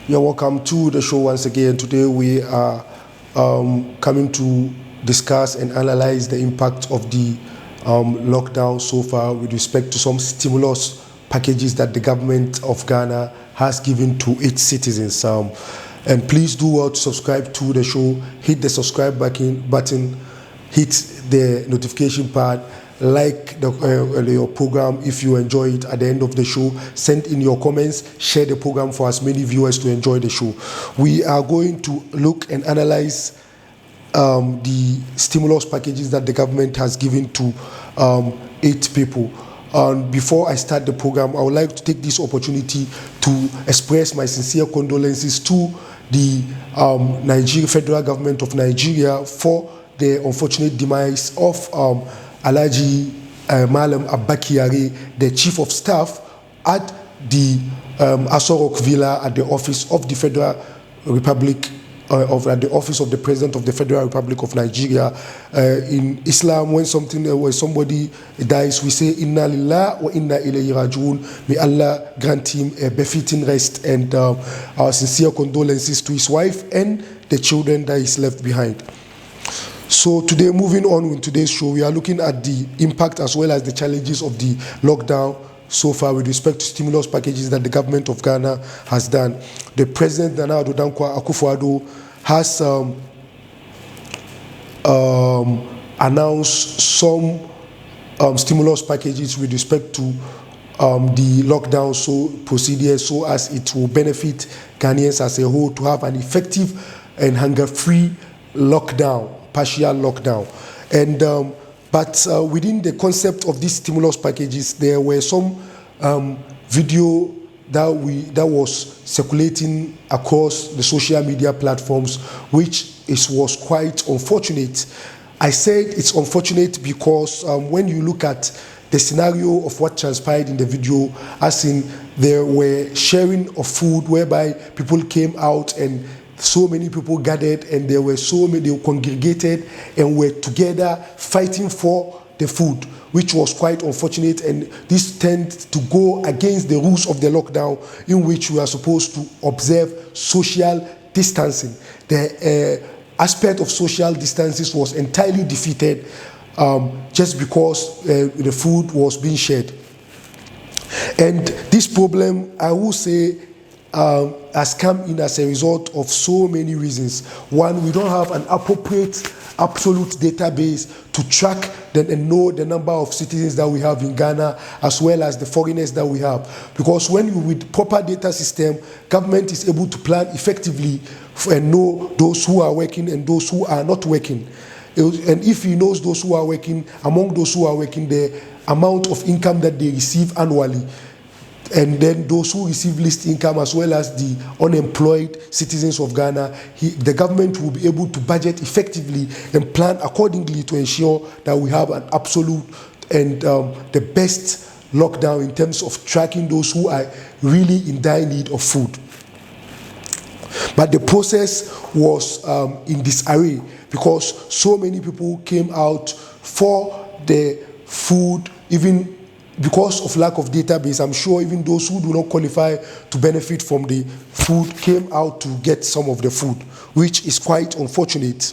You're welcome to the show once again. Today we are coming to discuss and analyze the impact of the lockdown so far with respect to some stimulus packages that the government of Ghana has given to its citizens. And please do well to subscribe to the show. Hit the subscribe button, hit the notification part, like your program if you enjoy it. At the end of the show, send in your comments, share the program for as many viewers to enjoy the show. We are going to look and analyze the stimulus packages that the government has given to 8 people. Before I start the program, I would like to take this opportunity to express my sincere condolences to the federal government of Nigeria for the unfortunate demise of Alhaji Malam Abakiyari, the chief of staff at the Aso Rock Villa at the office of the Federal Republic at the office of the President of the Federal Republic of Nigeria. In Islam, when somebody dies, we say Inna Lillah wa Inna Ilayhi Rajiun. May Allah grant him a befitting rest, and our sincere condolences to his wife and the children that he's left behind. So today, moving on with today's show, we are looking at the impact as well as the challenges of the lockdown so far with respect to stimulus packages that the government of Ghana has done. The President, Akufo, has announced some stimulus packages with respect to the lockdown procedures, so as it will benefit Ghanaians as a whole to have an effective and hunger-free lockdown, partial lockdown. And but within the concept of these stimulus packages, there were some video that was circulating across the social media platforms, which was quite unfortunate. I said it's unfortunate because when you look at the scenario of what transpired in the video, as in there were sharing of food whereby people came out and so many people gathered, and there were so many, they congregated and were together fighting for the food, which was quite unfortunate. And this tends to go against the rules of the lockdown, in which we are supposed to observe social distancing. The aspect of social distancing was entirely defeated just because the food was being shared. And this problem, I will say, has come in as a result of so many reasons. One, we don't have an appropriate, absolute database to track and know the number of citizens that we have in Ghana, as well as the foreigners that we have. Because when you with proper data system, government is able to plan effectively and know those who are working and those who are not working. And if he knows those who are working, among those who are working, the amount of income that they receive annually, and then those who receive least income, as well as the unemployed citizens of Ghana, the government will be able to budget effectively and plan accordingly to ensure that we have an absolute and the best lockdown in terms of tracking those who are really in dire need of food. But the process was in disarray because so many people came out for the food, even because of lack of database. I'm sure even those who do not qualify to benefit from the food came out to get some of the food, which is quite unfortunate.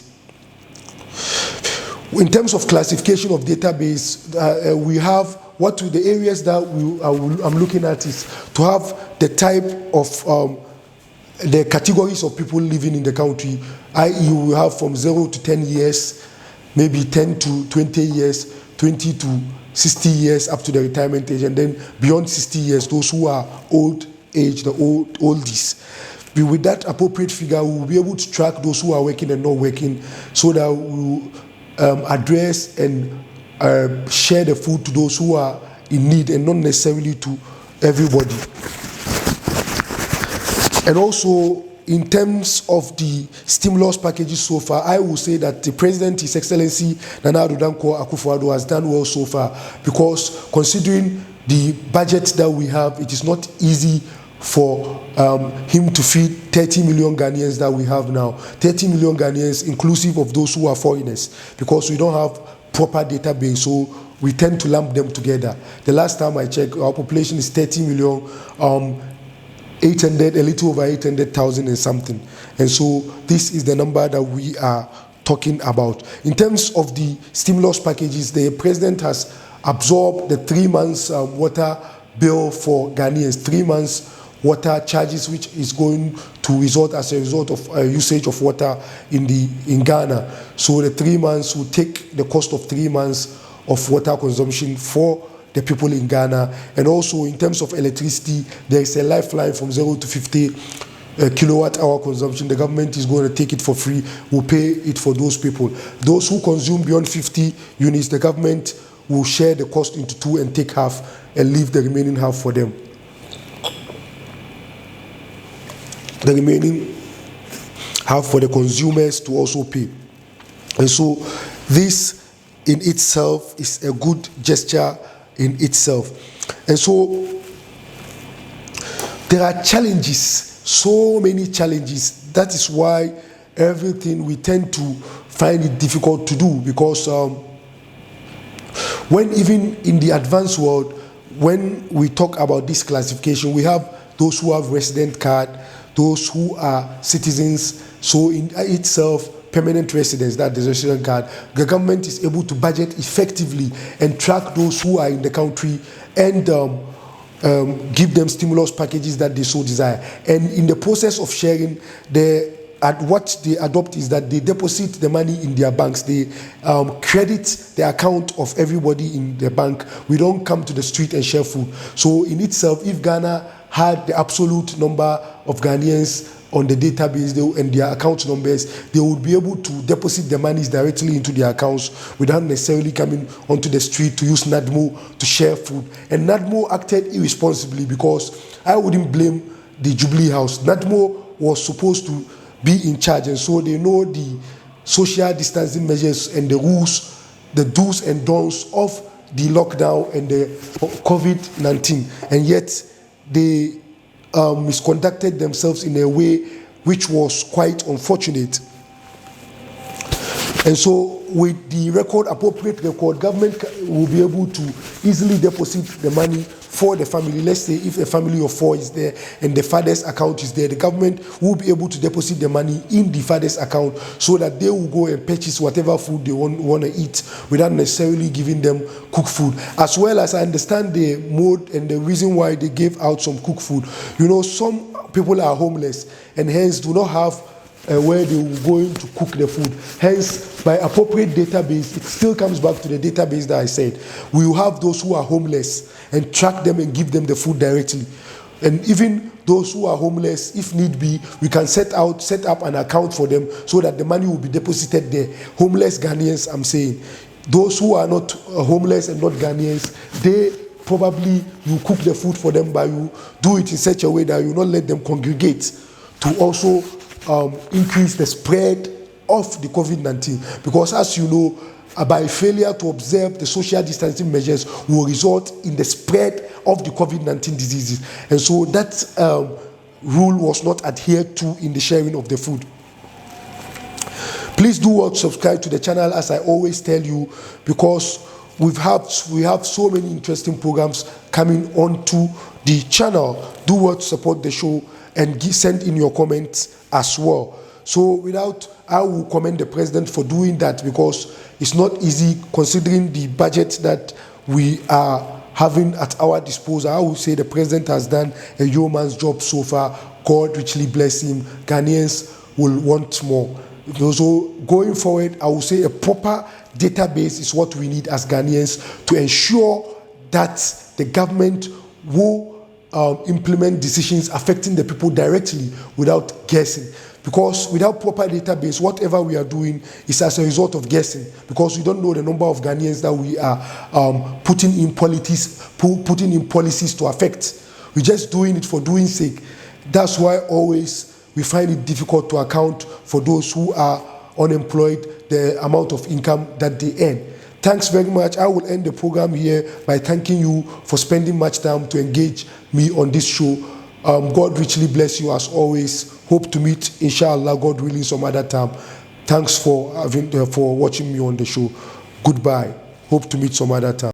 In terms of classification of database, we have the areas that I'm looking at is to have the type of the categories of people living in the country, i.e. we have from 0 to 10 years, maybe 10 to 20 years, 20 to 60 years up to the retirement age, and then beyond 60 years, those who are old age, the oldies. With that appropriate figure, we will be able to track those who are working and not working, so that we will address and share the food to those who are in need and not necessarily to everybody. And also, in terms of the stimulus packages so far, I will say that the President, His Excellency Nana Addo Akufo, has done well so far, because considering the budget that we have, it is not easy for him to feed 30 million Ghanaians that we have now. 30 million Ghanaians, inclusive of those who are foreigners, because we don't have proper database, so we tend to lump them together. The last time I checked, our population is 30 million. 800, a little over 800,000 and something. And so this is the number that we are talking about. In terms of the stimulus packages, the president has absorbed the 3 months water bill for Ghanaians, 3 months water charges, which is going to result as a result of usage of water in Ghana. So the 3 months will take the cost of 3 months of water consumption for the people in Ghana. And also in terms of electricity, there is a lifeline from 0 to 50 kilowatt hour consumption. The government is going to take it for free, will pay it for those people. Those who consume beyond 50 units, the government will share the cost into 2 and take half and leave the remaining half for them. The remaining half for the consumers to also pay. And so this in itself is a good gesture in itself. And so there are challenges, so many challenges. That is why everything we tend to find it difficult to do, because when even in the advanced world, when we talk about this classification, we have those who have resident card, those who are citizens, so in itself, permanent residents, that is resident card, the government is able to budget effectively and track those who are in the country and give them stimulus packages that they so desire. And in the process of sharing, what they adopt is that they deposit the money in their banks. They credit the account of everybody in the bank. We don't come to the street and share food. So in itself, if Ghana had the absolute number of Ghanaians on the database and their account numbers, they would be able to deposit the monies directly into their accounts without necessarily coming onto the street to use NADMO to share food. And NADMO acted irresponsibly, because I wouldn't blame the Jubilee House. NADMO was supposed to be in charge, and so they know the social distancing measures and the rules, the do's and don'ts of the lockdown and the COVID-19, and yet they misconducted themselves in a way which was quite unfortunate. And so with the appropriate record, government will be able to easily deposit the money for the family. Let's say if a family of 4 is there and the father's account is there, the government will be able to deposit the money in the father's account so that they will go and purchase whatever food they want to eat without necessarily giving them cooked food. As well as I understand the mode and the reason why they gave out some cooked food. You know, some people are homeless and hence do not have where they will go in to cook the food. Hence, by appropriate database, it still comes back to the database that I said. We will have those who are homeless and track them and give them the food directly. And even those who are homeless, if need be, we can set up an account for them so that the money will be deposited there. Homeless Ghanaians, I'm saying. Those who are not homeless and not Ghanaians, they probably, you cook the food for them, but you do it in such a way that you not let them congregate to also increase the spread of the COVID-19, because as you know, by failure to observe the social distancing measures will result in the spread of the COVID-19 diseases. And so that rule was not adhered to in the sharing of the food. Please do subscribe to the channel, as I always tell you, because we have so many interesting programs coming onto the channel. Do support the show and send in your comments as well. So I will commend the president for doing that, because it's not easy considering the budget that we are having at our disposal. I will say the president has done a yeoman's job so far. God richly bless him. Ghanaians will want more. So going forward, I will say a proper database is what we need as Ghanaians to ensure that the government will implement decisions affecting the people directly without guessing. Because without proper database, whatever we are doing is as a result of guessing, because we don't know the number of Ghanaians that we are putting in policies to affect. We're just doing it for doing sake. That's why always we find it difficult to account for those who are unemployed, the amount of income that they earn. Thanks very much. I will end the program here by thanking you for spending much time to engage me on this show. God richly bless you as always. Hope to meet, inshallah, God willing, some other time. Thanks for watching me on the show. Goodbye. Hope to meet some other time.